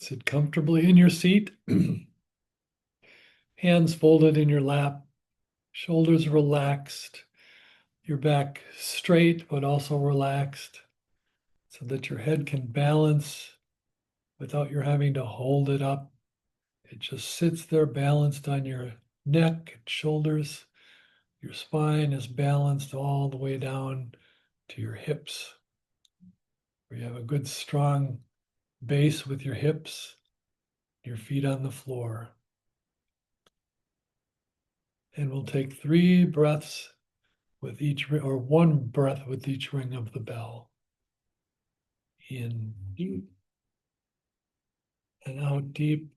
Sit comfortably in your seat, hands folded in your lap, shoulders relaxed, your back straight but also relaxed so that your head can balance without your having to hold it up. It just sits there balanced on your neck and shoulders. Your spine is balanced all the way down to your hips, where you have a good strong base with your hips, your feet on the floor. And we'll take 3 breaths with each, or 1 breath with each ring of the bell. In deep and out deep.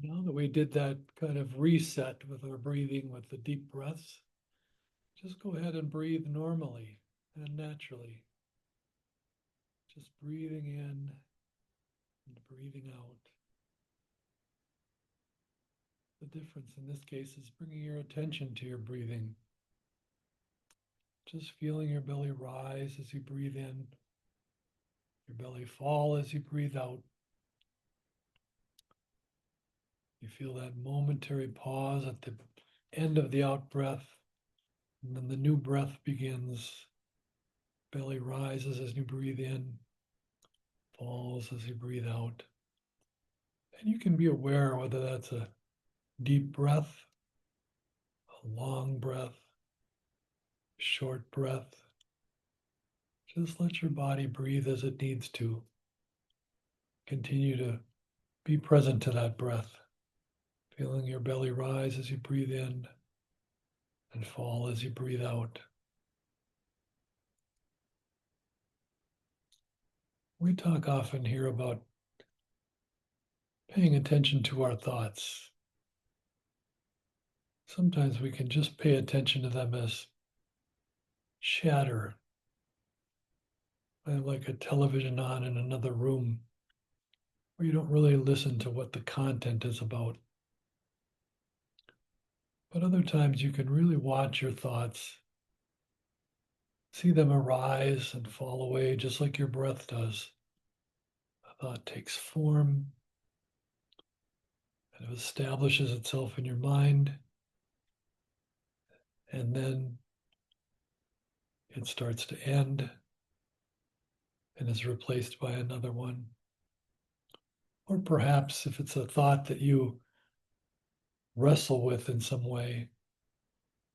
Now that we did that kind of reset with our breathing with the deep breaths, just go ahead and breathe normally and naturally. Just breathing in and breathing out. The difference in this case is bringing your attention to your breathing. Just feeling your belly rise as you breathe in, your belly fall as you breathe out. You feel that momentary pause at the end of the out breath, and then the new breath begins. Belly rises as you breathe in, falls as you breathe out. And you can be aware whether that's a deep breath, a long breath, short breath. Just let your body breathe as it needs to. Continue to be present to that breath, feeling your belly rise as you breathe in and fall as you breathe out. We talk often here about paying attention to our thoughts. Sometimes we can just pay attention to them as chatter, like a television on in another room, where you don't really listen to what the content is about. But other times you can really watch your thoughts, see them arise and fall away just like your breath does. A thought takes form and it establishes itself in your mind, and then it starts to end and is replaced by another one. Or perhaps if it's a thought that you wrestle with in some way,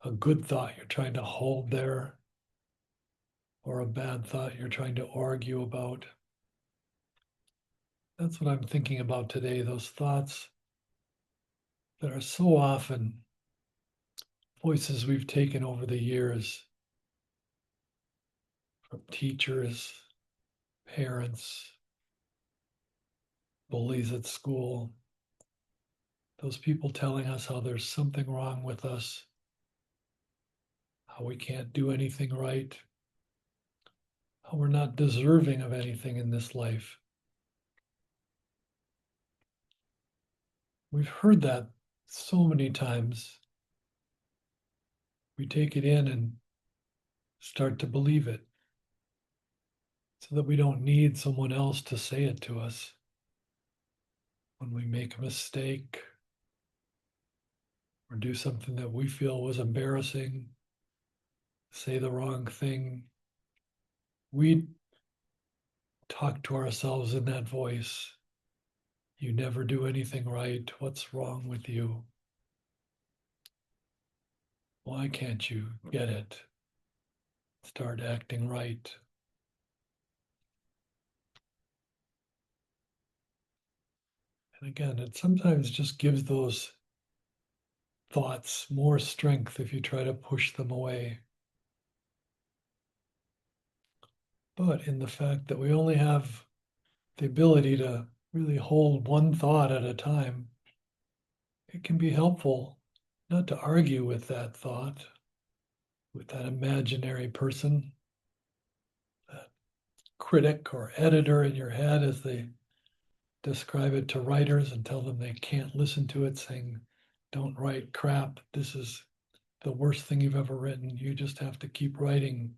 a good thought you're trying to hold there, or a bad thought you're trying to argue about. That's what I'm thinking about today, those thoughts that are so often voices we've taken over the years from teachers, parents, bullies at school, those people telling us how there's something wrong with us, how we can't do anything right, how we're not deserving of anything in this life. We've heard that so many times. We take it in and start to believe it so that we don't need someone else to say it to us. When we make a mistake or do something that we feel was embarrassing, say the wrong thing, we talk to ourselves in that voice. You never do anything right. What's wrong with you? Why can't you get it? Start acting right. And again, it sometimes just gives those thoughts more strength if you try to push them away. But in the fact that we only have the ability to really hold one thought at a time, it can be helpful not to argue with that thought, with that imaginary person, that critic or editor in your head as they describe it to writers and tell them they can't listen to it, saying, don't write crap. This is the worst thing you've ever written. You just have to keep writing.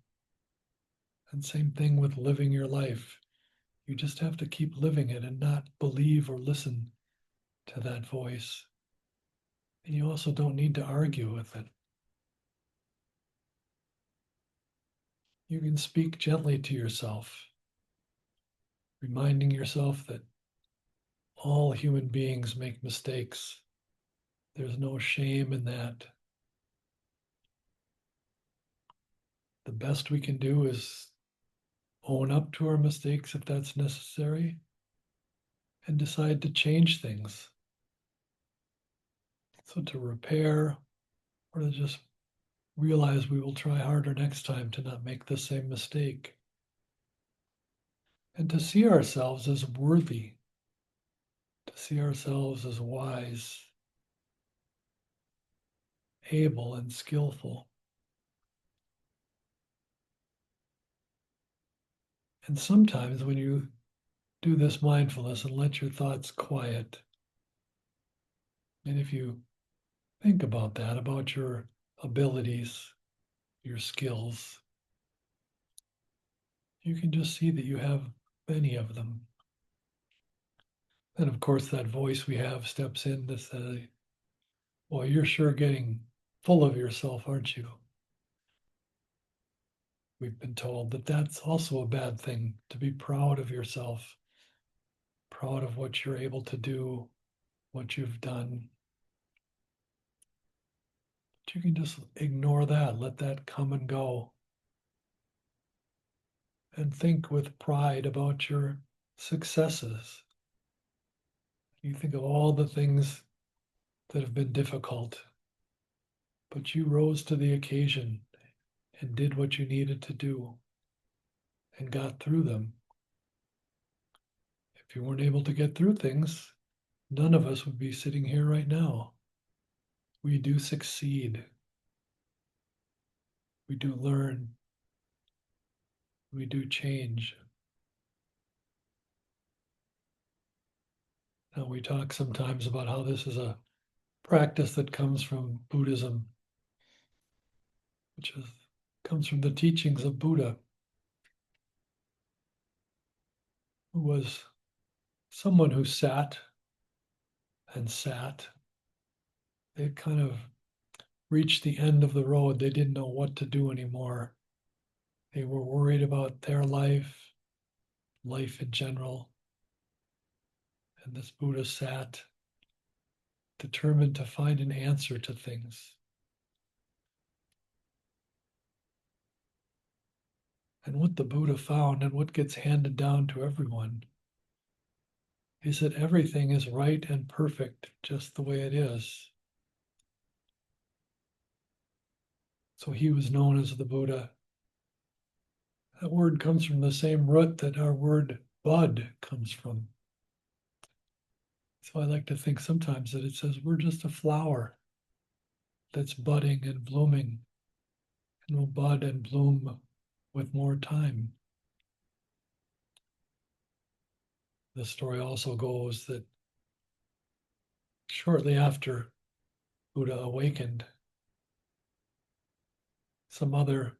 And same thing with living your life. You just have to keep living it and not believe or listen to that voice. And you also don't need to argue with it. You can speak gently to yourself, reminding yourself that all human beings make mistakes. There's no shame in that. The best we can do is own up to our mistakes if that's necessary and decide to change things. So to repair or to just realize we will try harder next time to not make the same mistake. And to see ourselves as worthy, to see ourselves as wise, able, and skillful. And sometimes when you do this mindfulness and let your thoughts quiet, and if you think about that, about your abilities, your skills, you can just see that you have many of them. And of course, that voice we have steps in to say, well, you're sure getting full of yourself, aren't you? We've been told that that's also a bad thing, to be proud of yourself, proud of what you're able to do, what you've done. But you can just ignore that, let that come and go. And think with pride about your successes. You think of all the things that have been difficult, but you rose to the occasion and did what you needed to do and got through them. If you weren't able to get through things, none of us would be sitting here right now. We do succeed. We do learn. We do change. Now, we talk sometimes about how this is a practice that comes from Buddhism, which comes from the teachings of Buddha, who was someone who sat and sat. They kind of reached the end of the road. They didn't know what to do anymore. They were worried about their life, life in general. And this Buddha sat, determined to find an answer to things. And what the Buddha found and what gets handed down to everyone is that everything is right and perfect just the way it is. So he was known as the Buddha. That word comes from the same root that our word bud comes from. So I like to think sometimes that it says we're just a flower that's budding and blooming and will bud and bloom with more time. The story also goes that shortly after Buddha awakened, some other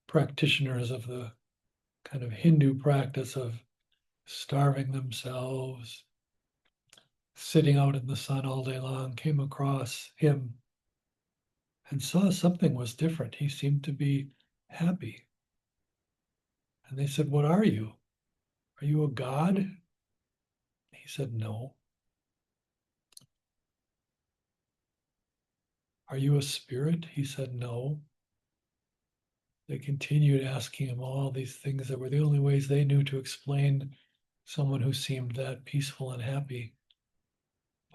practitioners of the kind of Hindu practice of starving themselves, sitting out in the sun all day long, came across him and saw something was different. He seemed to be happy. And they said, what are you? Are you a god? He said, no. Are you a spirit? He said, no. They continued asking him all these things that were the only ways they knew to explain someone who seemed that peaceful and happy.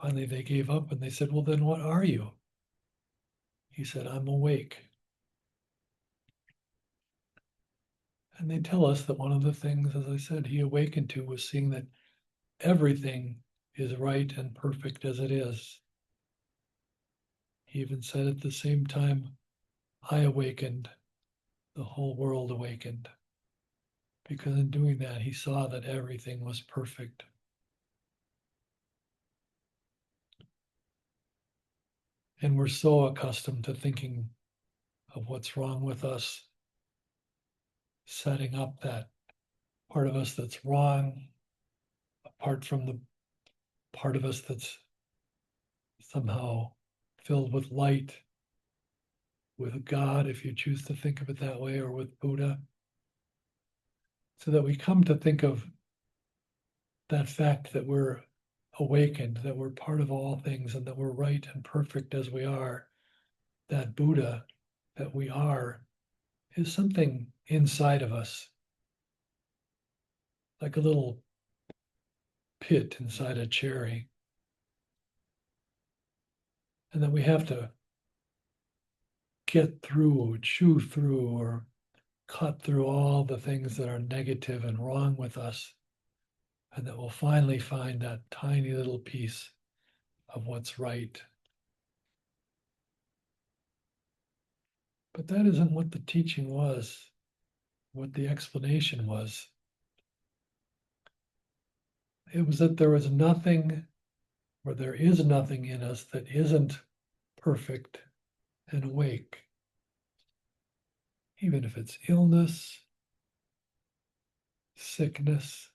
Finally, they gave up and they said, well, then what are you? He said, I'm awake. And they tell us that one of the things, as I said, he awakened to was seeing that everything is right and perfect as it is. He even said at the same time, I awakened, the whole world awakened. Because in doing that, he saw that everything was perfect. And we're so accustomed to thinking of what's wrong with us, setting up that part of us that's wrong, apart from the part of us that's somehow filled with light, with God, if you choose to think of it that way, or with Buddha, so that we come to think of that fact that we're awakened, that we're part of all things, and that we're right and perfect as we are. That Buddha that we are is something inside of us, like a little pit inside a cherry, and that we have to get through, chew through, or cut through all the things that are negative and wrong with us, and that we'll finally find that tiny little piece of what's right. But that isn't what the teaching was, what the explanation was. It was that there was nothing, or there is nothing in us that isn't perfect and awake. Even if it's illness, sickness.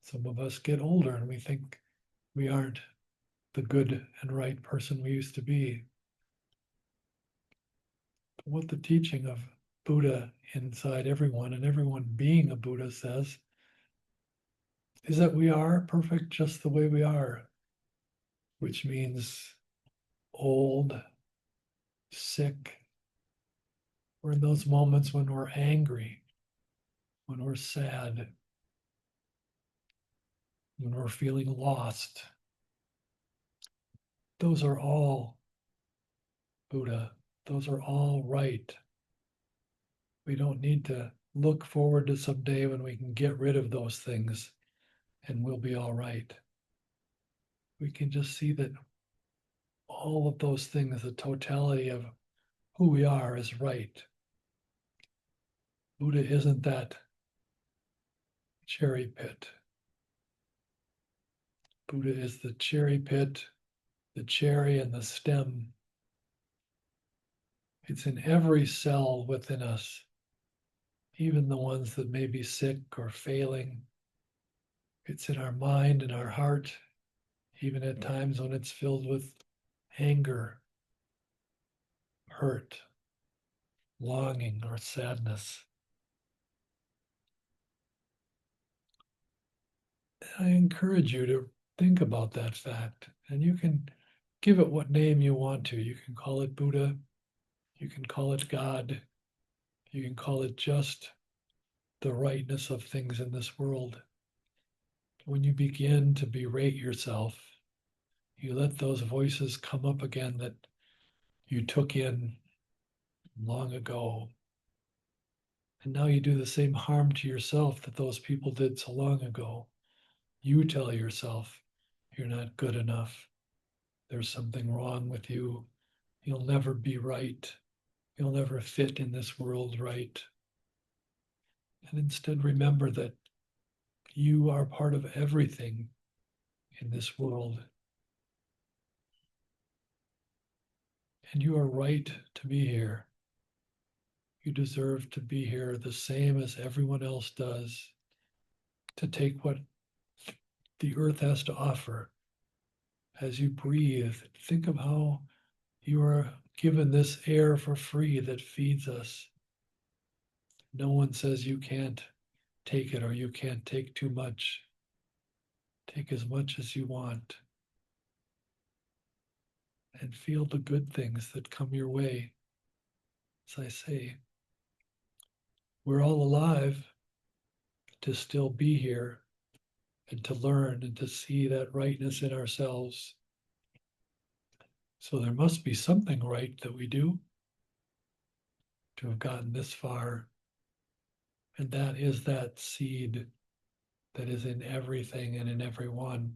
Some of us get older and we think we aren't the good and right person we used to be. But what the teaching of Buddha inside everyone, and everyone being a Buddha, says is that we are perfect just the way we are, which means old, sick, or in those moments when we're angry, when we're sad, when we're feeling lost. Those are all Buddha. Those are all right. We don't need to look forward to some day when we can get rid of those things and we'll be all right. We can just see that all of those things, the totality of who we are, is right. Buddha isn't that cherry pit. Buddha is the cherry pit, the cherry and the stem. It's in every cell within us, even the ones that may be sick or failing. It's in our mind and our heart, even at times when it's filled with anger, hurt, longing, or sadness. I encourage you to think about that fact, and you can give it what name you want to. You can call it Buddha, you can call it God, you can call it just the rightness of things in this world. When you begin to berate yourself, you let those voices come up again that you took in long ago. And now you do the same harm to yourself that those people did so long ago. You tell yourself you're not good enough. There's something wrong with you. You'll never be right. You'll never fit in this world right. And instead, remember that you are part of everything in this world. And you are right to be here. You deserve to be here the same as everyone else does, to take what the earth has to offer. As you breathe, think of how you are given this air for free that feeds us. No one says you can't take it or you can't take too much. Take as much as you want. And feel the good things that come your way. As I say, we're all alive to still be here and to learn and to see that rightness in ourselves. So there must be something right that we do to have gotten this far. And that is that seed that is in everything and in everyone,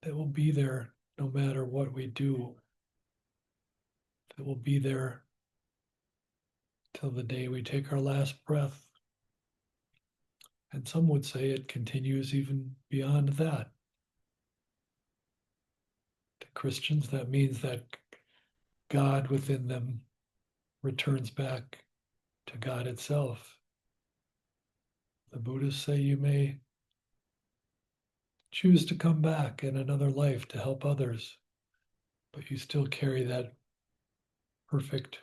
that will be there no matter what we do. that will be there till the day we take our last breath. And some would say it continues even beyond that. To Christians, that means that God within them returns back to God itself. The Buddhists say you may choose to come back in another life to help others, but you still carry that perfect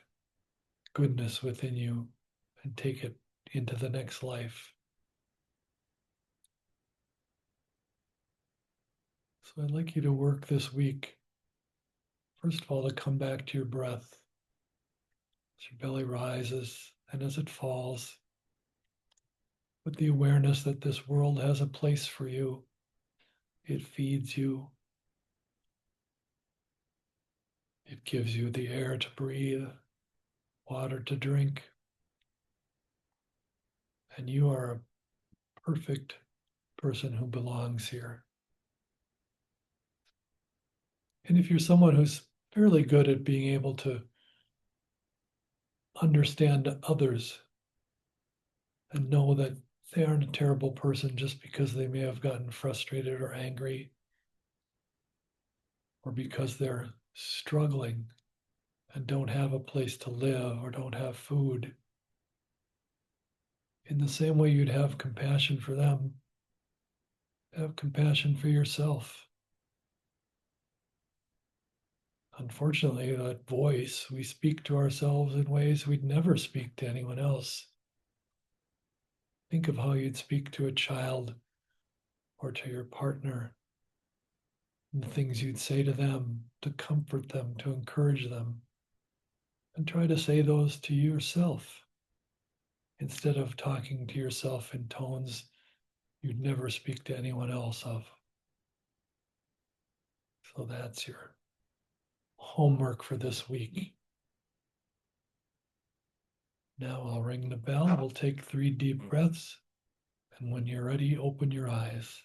goodness within you and take it into the next life. So I'd like you to work this week, first of all, to come back to your breath as your belly rises and as it falls, with the awareness that this world has a place for you. It feeds you. It gives you the air to breathe, water to drink. And you are a perfect person who belongs here. And if you're someone who's fairly good at being able to understand others and know that they aren't a terrible person just because they may have gotten frustrated or angry, or because they're struggling and don't have a place to live or don't have food. In the same way you'd have compassion for them, have compassion for yourself. Unfortunately, that voice, we speak to ourselves in ways we'd never speak to anyone else. Think of how you'd speak to a child or to your partner, and the things you'd say to them to comfort them, to encourage them. And try to say those to yourself instead of talking to yourself in tones you'd never speak to anyone else of. So that's your homework for this week. Now I'll ring the bell. We'll take 3 deep breaths. And when you're ready, open your eyes.